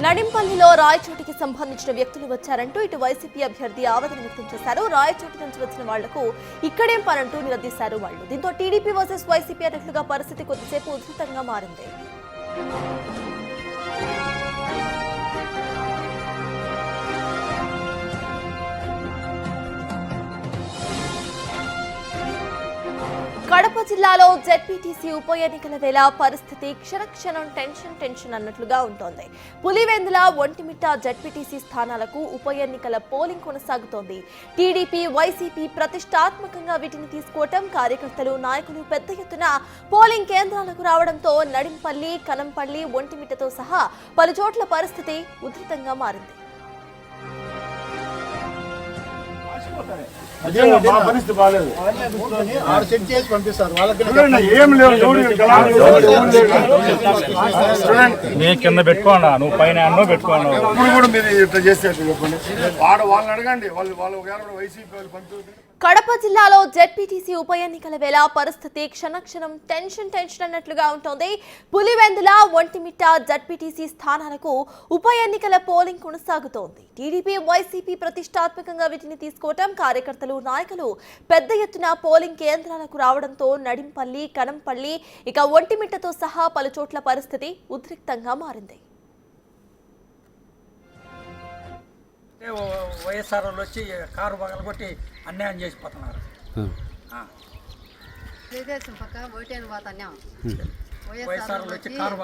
నడింపల్లిలో రాయచోటికి సంబంధించిన వ్యక్తులు వచ్చారంటూ ఇటు వైసీపీ అభ్యర్థి ఆవేదన వ్యక్తం చేశారు. రాయచోటి నుంచి వచ్చిన వాళ్లకు ఇక్కడేం పనంటూ నిలదీశారు వాళ్ళు. దీంతో టీడీపీ వర్సెస్ వైసీపీ అన్నట్లుగా పరిస్థితి కొద్దిసేపు ఉధృతంగా మారింది. కడప జిల్లాలో జెడ్పీటీసీ ఉప ఎన్నికల వేళ పరిస్థితి క్షణక్షణం టెన్షన్ అన్నట్లుగా ఉంటోంది. పులివెందుల, ఒంటిమిట్ట జెడ్పీటీసీ స్థానాలకు ఉప ఎన్నికల పోలింగ్ కొనసాగుతోంది. టీడీపీ, వైసీపీ ప్రతిష్టాత్మకంగా వీటిని తీసుకోవటం, కార్యకర్తలు, నాయకులు పెద్ద ఎత్తున పోలింగ్ కేంద్రాలకు రావడంతో నడింపల్లి, కనంపల్లి, ఒంటిమిట్టతో సహా పలు చోట్ల పరిస్థితి ఉధృతంగా మారింది. కింద పెట్టుకోండి, నువ్వు పైన ఎన్నో పెట్టుకోండి. ఇప్పుడు కూడా మీరు ఇట్లా చేసేట్టు చెప్పండి. వాళ్ళని అడగండి, వాళ్ళు వైసీపీ వాళ్ళు పంపుతుంది. కడప జిల్లాలో జెడ్పీటీసీ ఉప ఎన్నికల వేళ పరిస్థితి క్షణక్షణం టెన్షన్ అన్నట్లుగా ఉంటోంది. పులివెందుల, ఒంటిమిట్ట జెడ్పీటీసీ స్థానాలకు ఉప ఎన్నికల పోలింగ్ కొనసాగుతోంది. టీడీపీ, వైసీపీ ప్రతిష్టాత్మకంగా వీటిని తీసుకోవటం, కార్యకర్తలు, నాయకులు పెద్ద ఎత్తున పోలింగ్ కేంద్రాలకు రావడంతో నడింపల్లి, కనంపల్లి, ఇక ఒంటిమిట్టతో సహా పలు చోట్ల పరిస్థితి ఉద్రిక్తంగా మారింది. వైఎస్ఆర్ వాళ్ళు వచ్చి కారు పగలగొట్టి అన్యాయం చేసిపోతున్నారు. వైఎస్ఆర్ వాళ్ళు వచ్చి కారు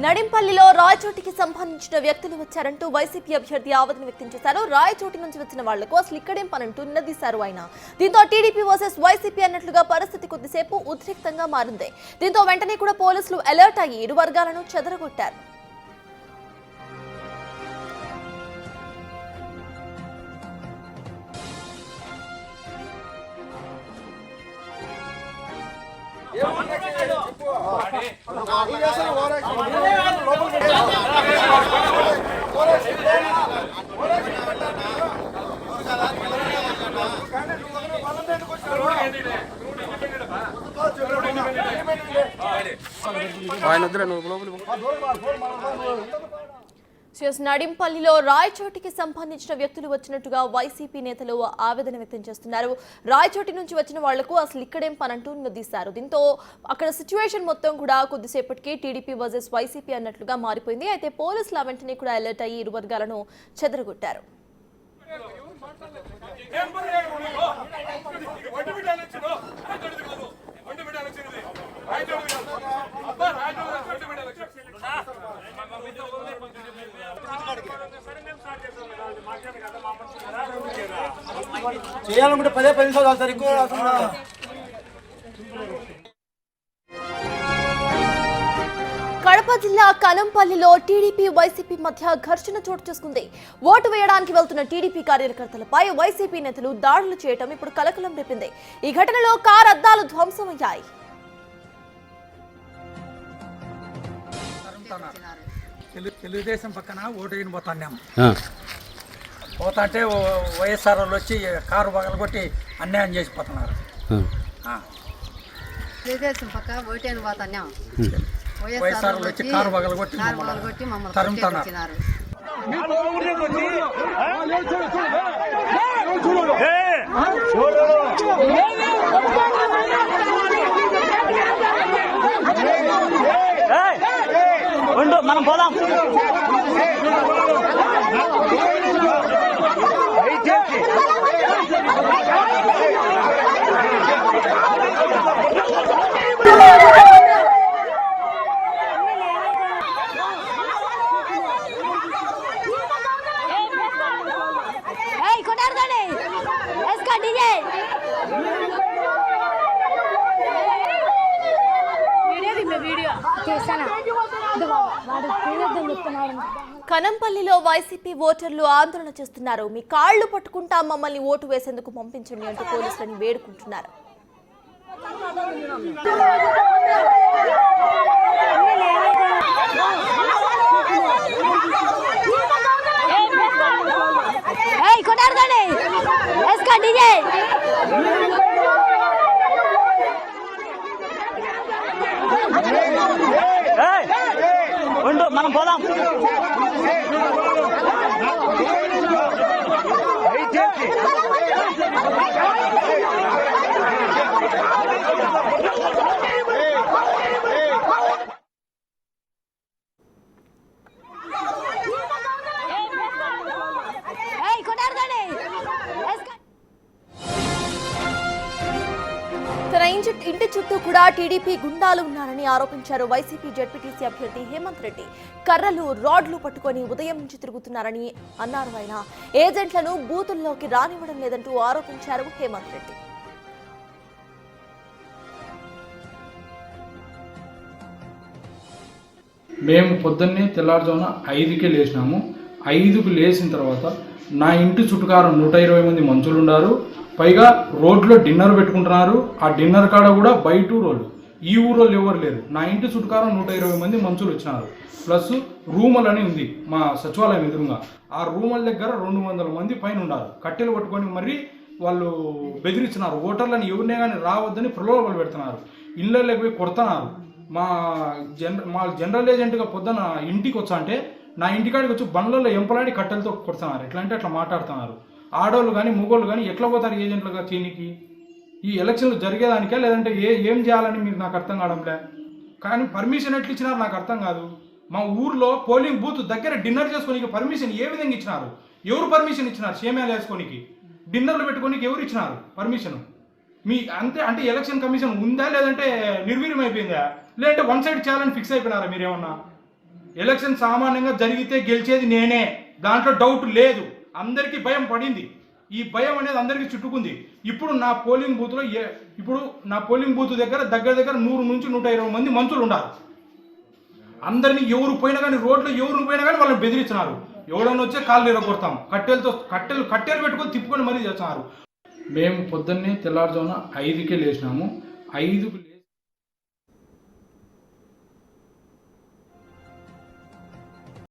నడింపల్లిలో రాయచోటికి సంబంధించిన వ్యక్తులు వచ్చారంటూ వైసీపీ అభ్యర్థి ఆవేదన వ్యక్తం చేశారు. రాయచోటి నుంచి వచ్చిన వాళ్లకు అసలు ఇక్కడేం పనంటూ నిలదీశారు ఆయన. దీంతో టీడీపీ వర్సెస్ వైసీపీ అన్నట్లుగా పరిస్థితి కొద్దిసేపు ఉద్రిక్తంగా మారింది. దీంతో వెంటనే కూడా పోలీసులు అలర్ట్ అయ్యి ఇరు వర్గాలను చెదరగొట్టారు. నడింపల్లిలో రాయచోటికి సంబంధించిన వ్యక్తులు వచ్చినట్టుగా వైసీపీ నేతలు ఆవేదన వ్యక్తం చేస్తున్నారు. రాయచోటి నుంచి వచ్చిన వాళ్లకు అసలు ఇక్కడేం పనంటూ నిలదీశారు. దీంతో అక్కడ సిచ్యువేషన్ మొత్తం కూడా కొద్దిసేపటికి టీడీపీ వర్సెస్ వైసీపీ అన్నట్లుగా మారిపోయింది. అయితే పోలీసుల వెంటనే కూడా అలర్ట్ అయ్యి ఇరు వర్గాలను చెదరగొట్టారు. చేయాలనుకుంటే 10 నిమిషాలు అవుతారు. ఎక్కువ కడప జిల్లా కనంపల్లిలో టీడీపీ, వైసీపీ మధ్య ఘర్షణ చోటు చేసుకుంది. ఓటు వేయడానికి వెళ్తున్న టీడీపీ కార్యకర్తలపై వైసీపీ నేతలు దాడులు చేయడం ఇప్పుడు కలకలం రేపింది. ఈ ఘటనలో కారు అద్దాలు ధ్వంసమయ్యాయి. తెలుగుదేశం పక్కన ఓటు వేయని పోతాంటే వైఎస్ఆర్ వాళ్ళు వచ్చి కారు పగలగొట్టి అన్యాయం చేసిపోతున్నారు. తెలుగుదేశం పక్క ఓటు వేయని పోతాన్నాం. వైఎస్ఆర్ వాళ్ళు వచ్చి కారు పగలగొట్టి తరుముతున్నారు. మనం పోదాం. కనంపల్లిలో వైసీపీ ఓటర్లు ఆందోళన చేస్తున్నారు. మీ కాళ్లు పట్టుకుంటా మమ్మల్ని ఓటు వేసేందుకు పంపించండి అంటూ పోలీసులను వేడుకుంటున్నారు. కొట్టారు డీజే ఉండు మనం పోదాం. తన ఇంటి చుట్టూ కూడా టీడీపీ గుండాలు ఉన్నారని ఆరోపించారు వైసీపీ జెడ్పీటీసీ అభ్యర్థి హేమంత్ రెడ్డి. కర్రలు రాడ్లు పట్టుకొని ఉదయం నుంచి తిరుగుతున్నారని అన్నారు. ఆయన ఏజెంట్లను బూతుల్లోకి రానివ్వడం లేదంటూ ఆరోపించారు హేమంత్ రెడ్డి. మేము పొద్దున్నే తెల్లారుజామున 5కే లేచినాము. 5కు లేచిన తర్వాత నా ఇంటి చుట్టుకారం 120 మంది మనుషులు ఉన్నారు. పైగా రోడ్లో డిన్నర్ పెట్టుకుంటున్నారు. ఆ డిన్నర్ కాడ కూడా బయట ఊరోళ్ళు, ఈ ఊరోళ్ళు ఎవరు లేరు. నా ఇంటి చుట్టుకారం 120 మంది మనుషులు వచ్చినారు. ప్లస్ రూమల్ అని ఉంది మా సచివాలయం ఎదురుగా. ఆ రూమల దగ్గర 200 మంది పైన ఉన్నారు. కట్టెలు పట్టుకొని మరీ వాళ్ళు బెదిరిస్తున్నారు. ఓటర్లను ఎవరినే కానీ రావద్దని ప్రలోభాలు పెడుతున్నారు. ఇళ్ళలోకి పోయి కొడుతున్నారు. మా జనరల్ ఏజెంట్గా పొద్దున ఇంటికి వచ్చా అంటే నా ఇంటికాడికి వచ్చి బండ్లలో ఎంపలాడి కట్టెలతో కొడుతున్నారు. ఎట్లా అంటే అట్లా మాట్లాడుతున్నారు. ఆడవాళ్ళు కానీ మగవాళ్ళు కానీ ఎట్లా పోతారు ఏజెంట్లుగా చేయనికి? ఈ ఎలక్షన్లు జరిగేదానికే లేదంటే ఏం చేయాలని మీరు నాకు అర్థం కావడంలే. కానీ పర్మిషన్ ఎట్లా ఇచ్చినారు నాకు అర్థం కాదు. మా ఊర్లో పోలింగ్ బూత్ దగ్గర డిన్నర్ చేసుకోనికి పర్మిషన్ ఏ విధంగా ఇచ్చినారు? ఎవరు పర్మిషన్ ఇచ్చినారు? సేమ్యాలు వేసుకోనికి, డిన్నర్లు పెట్టుకోనికి ఎవరు ఇచ్చినారు పర్మిషన్? మీ అంటే ఎలక్షన్ కమిషన్ ఉందా లేదంటే నిర్వీర్యం అయిపోయిందా? లేదంటే వన్ సైడ్ చేయాలని ఫిక్స్ అయిపోయినారా మీరేమన్నా? ఎలక్షన్ సామాన్యంగా జరిగితే గెలిచేది నేనే, దాంట్లో డౌట్ లేదు. అందరికీ భయం పడింది. ఈ భయం అనేది అందరికీ చుట్టుకుంది. ఇప్పుడు నా పోలింగ్ బూత్ దగ్గర 100 నుంచి 120 మంది మనుషులు ఉన్నారు. అందరినీ ఎవరు పోయినా కానీ రోడ్లో ఎవరు పోయినా కానీ వాళ్ళని బెదిరించినారు. ఎవడన్నా వచ్చే కాళ్ళు ఎరగొడతాం, కట్టెలు పెట్టుకొని తిప్పుకొని మరీ చేస్తున్నారు. మేము పొద్దున్నే తెల్లారుజామున 5కే లేచినాము. 5కు